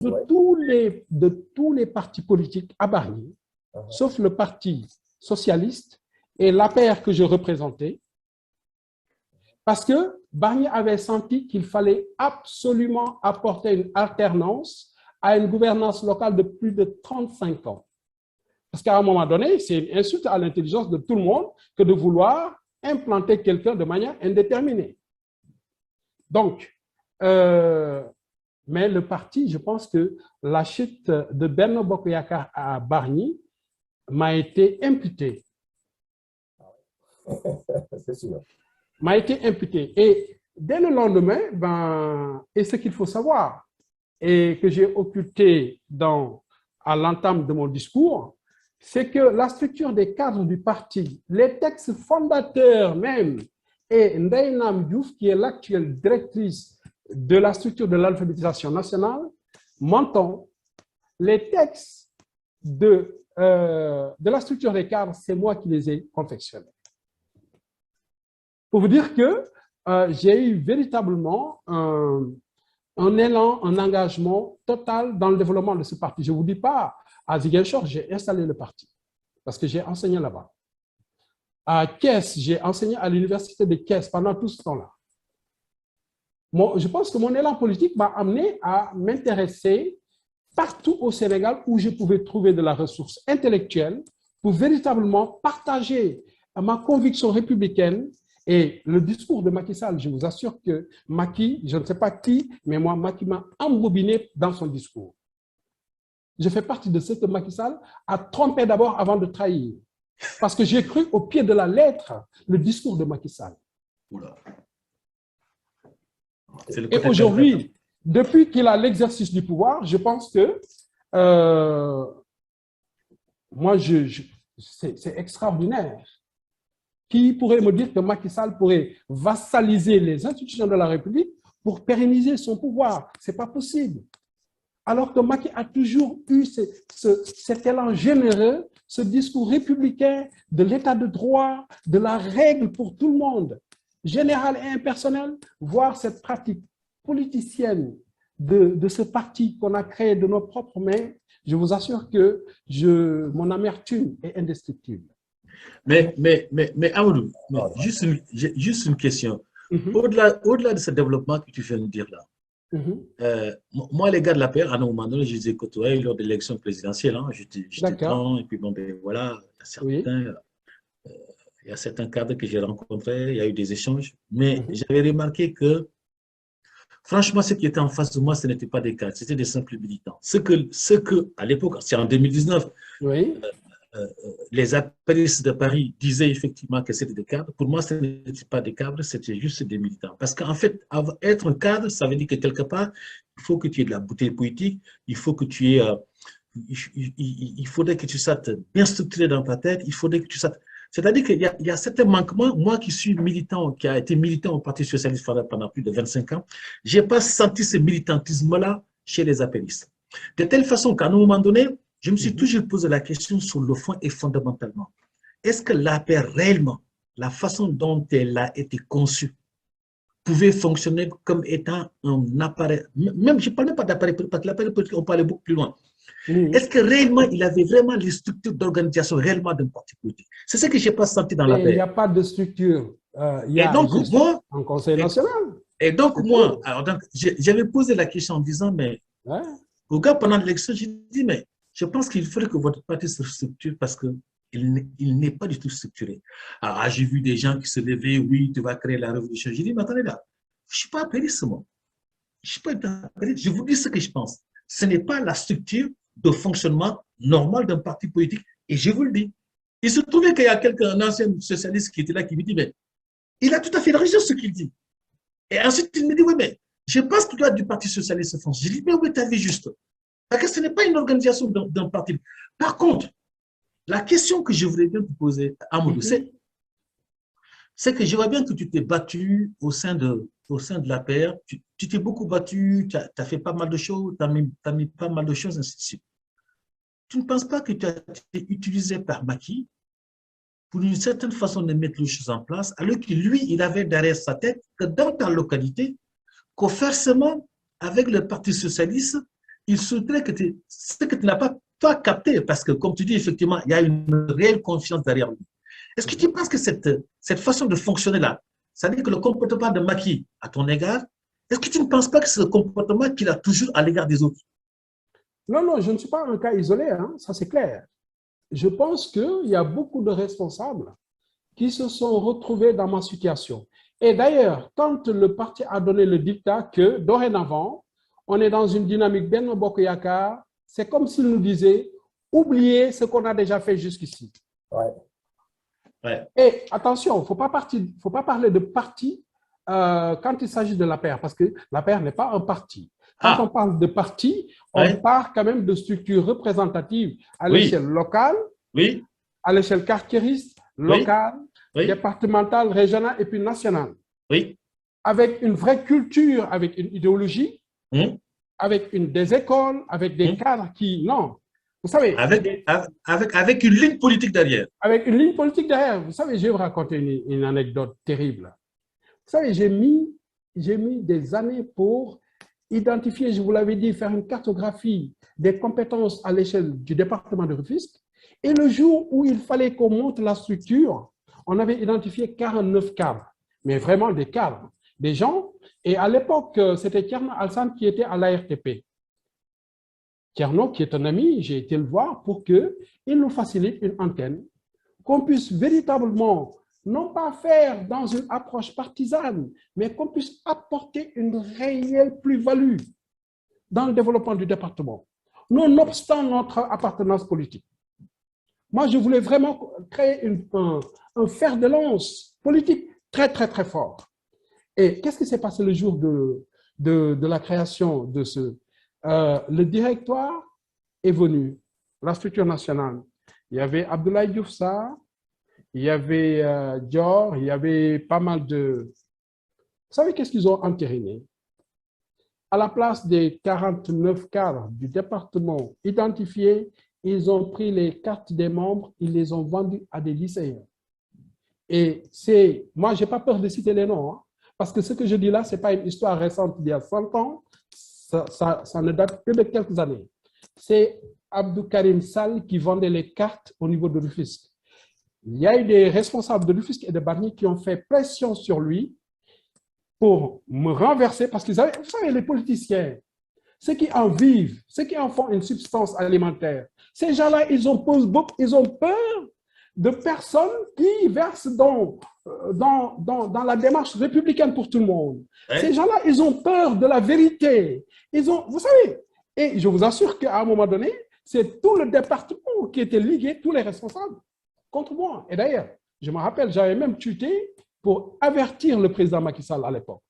de tous les partis politiques à Bargny, sauf le Parti socialiste et l'APR que je représentais, parce que Bargny avait senti qu'il fallait absolument apporter une alternance à une gouvernance locale de plus de 35 ans. Parce qu'à un moment donné, c'est une insulte à l'intelligence de tout le monde que de vouloir implanter quelqu'un de manière indéterminée. Donc, mais le parti, je pense que la chute de Benno Bokk Yakaar à Bargny m'a été imputée. C'est sûr. M'a été imputée. Et dès le lendemain, et ce qu'il faut savoir, et que j'ai occulté à l'entame de mon discours, c'est que la structure des cadres du parti, les textes fondateurs même, et Ndeye Nam Diouf, qui est l'actuelle directrice de la structure de l'alphabétisation nationale, menton, les textes de la structure des cadres, c'est moi qui les ai confectionnés. Pour vous dire que j'ai eu véritablement un élan, un engagement total dans le développement de ce parti. Je ne vous dis pas, à Ziguinchor, j'ai installé le parti parce que j'ai enseigné là-bas. À Thiès, j'ai enseigné à l'université de Thiès pendant tout ce temps-là. Je pense que mon élan politique m'a amené à m'intéresser partout au Sénégal où je pouvais trouver de la ressource intellectuelle pour véritablement partager ma conviction républicaine. Et le discours de Macky Sall, je vous assure que Macky, je ne sais pas qui, mais moi, Macky m'a embobiné dans son discours. Je fais partie de ceux que Macky Sall a trompé d'abord avant de trahir. Parce que j'ai cru au pied de la lettre le discours de Macky Sall. Et aujourd'hui, depuis qu'il a l'exercice du pouvoir, je pense que moi, c'est extraordinaire. Qui pourrait me dire que Macky Sall pourrait vassaliser les institutions de la République pour pérenniser son pouvoir? Ce n'est pas possible. Alors que Macky a toujours eu cet élan généreux, ce discours républicain de l'état de droit, de la règle pour tout le monde, générale et impersonnelle, voire cette pratique politicienne de ce parti qu'on a créé de nos propres mains. Je vous assure que mon amertume est indescriptible. Mais Amadou, juste une question. Au-delà de ce développement que tu viens de dire là, moi, les gars de la paix, à un moment donné, je les ai côtoyés lors de l'élection présidentielle. Hein, j'étais grand, et puis bon, ben voilà, il y a certains cadres que j'ai rencontrés, il y a eu des échanges, mais j'avais remarqué que, franchement, ceux qui étaient en face de moi, ce n'étaient pas des cadres, c'était des simples militants. Ce que à l'époque, c'est en 2019, les apéristes de Paris disaient effectivement que c'était des cadres. Pour moi, ce n'était pas des cadres, c'était juste des militants. Parce qu'en fait, être un cadre, ça veut dire que quelque part, il faut que tu aies de la bouteille politique, il faut que tu aies, il faudrait que tu sois bien structuré dans ta tête, il faudrait que tu sois... C'est-à-dire qu'il y a certains manquements. Moi qui suis militant, qui a été militant au Parti socialiste pendant plus de 25 ans, je n'ai pas senti ce militantisme-là chez les apéristes. De telle façon qu'à un moment donné, je me suis toujours posé la question sur le fond et fondamentalement. Est-ce que l'APR réellement, la façon dont elle a été conçue, pouvait fonctionner comme étant un appareil, même je ne parle même pas d'appareil politique, parce que l'appareil politique, on parlait beaucoup plus loin. Est-ce que réellement, il avait vraiment les structures d'organisation réellement d'un parti politique? C'est ce que je n'ai pas senti dans l'APR. Il n'y a pas de structure. Il y a juste un conseil national. Et donc, moi, j'avais posé la question en disant, mais au gars, pendant l'élection, j'ai dit, mais je pense qu'il faudrait que votre parti se structure parce qu'il n'est pas du tout structuré. Alors, j'ai vu des gens qui se levaient, oui, tu vas créer la révolution. J'ai dit, mais attendez là, je ne suis pas apériste, moi. Je ne suis pas apériste. Je vous dis ce que je pense. Ce n'est pas la structure de fonctionnement normal d'un parti politique. Et je vous le dis. Il se trouvait qu'il y a un ancien socialiste qui était là qui me dit, mais il a tout à fait raison ce qu'il dit. Et ensuite, il me dit, oui, mais je pense que toi, du Parti socialiste français. J'ai dit, mais oui, tu as vu juste. Parce que ce n'est pas une organisation d'un parti. Par contre, la question que je voulais bien te poser, Amadou, c'est que je vois bien que tu t'es battu au sein de l'APR. Tu t'es beaucoup battu, tu as fait pas mal de choses, tu as mis pas mal de choses, ainsi de suite. Tu ne penses pas que tu as été utilisé par Macky pour une certaine façon de mettre les choses en place, alors que lui, il avait derrière sa tête que dans ta localité, qu'au forcément, avec le Parti socialiste, il souhaiterait que ce que tu n'as pas toi capté, parce que comme tu dis, effectivement, il y a une réelle confiance derrière lui. Est-ce que tu penses que cette façon de fonctionner-là, c'est-à-dire que le comportement de Macky à ton égard, est-ce que tu ne penses pas que c'est le comportement qu'il a toujours à l'égard des autres? Non, non, je ne suis pas un cas isolé, hein, ça c'est clair. Je pense qu'il y a beaucoup de responsables qui se sont retrouvés dans ma situation. Et d'ailleurs, quand le parti a donné le dictat que dorénavant, on est dans une dynamique Benno Bokk Yakaar, c'est comme s'il nous disait, oubliez ce qu'on a déjà fait jusqu'ici. Ouais. Ouais. Et attention, il ne faut pas parler de parti quand il s'agit de l'APR, parce que l'APR n'est pas un parti. Quand on parle de parti, on part quand même de structures représentatives à l'échelle locale, à l'échelle carriériste, locale, départementale, régionale et puis nationale. Avec une vraie culture, avec une idéologie, avec des écoles, avec des cadres qui... Non, vous savez... Avec une ligne politique derrière. Avec une ligne politique derrière. Vous savez, je vais vous raconter une anecdote terrible. Vous savez, j'ai mis des années pour identifier, je vous l'avais dit, faire une cartographie des compétences à l'échelle du département de Rufisque. Et le jour où il fallait qu'on monte la structure, on avait identifié 49 cadres, mais vraiment des cadres, des gens. Et à l'époque, c'était Thierno Alassane qui était à l'ARTP. Thierno, qui est un ami, j'ai été le voir pour qu'il nous facilite une antenne, qu'on puisse véritablement, non pas faire dans une approche partisane, mais qu'on puisse apporter une réelle plus-value dans le développement du département, nonobstant notre appartenance politique. Moi, je voulais vraiment créer un fer de lance politique très, très, très fort. Et qu'est-ce qui s'est passé le jour de la création de ce... le directoire est venu, la structure nationale. Il y avait Abdoulaye Diouf Sarr, il y avait Dior, il y avait pas mal de... Vous savez qu'est-ce qu'ils ont entériné? À la place des 49 cadres du département identifiés, ils ont pris les cartes des membres, ils les ont vendues à des lycéens. Et c'est... Moi, je n'ai pas peur de citer les noms, hein, parce que ce que je dis là, ce n'est pas une histoire récente d'il y a 100 ans, ça ne date que de quelques années. C'est Abdou Karim Sall qui vendait les cartes au niveau de Rufisque. Il y a eu des responsables de Rufisque et de Bargny qui ont fait pression sur lui pour me renverser, parce qu'ils avaient, vous savez, les politiciens, ceux qui en vivent, ceux qui en font une substance alimentaire, ces gens-là, ils ont peur de personnes qui versent dans la démarche républicaine pour tout le monde. Ces gens-là, ils ont peur de la vérité. Vous savez, et je vous assure qu'à un moment donné, c'est tout le département qui était ligué, tous les responsables, contre moi. Et d'ailleurs, je me rappelle, j'avais même tuté pour avertir le président Macky Sall à l'époque.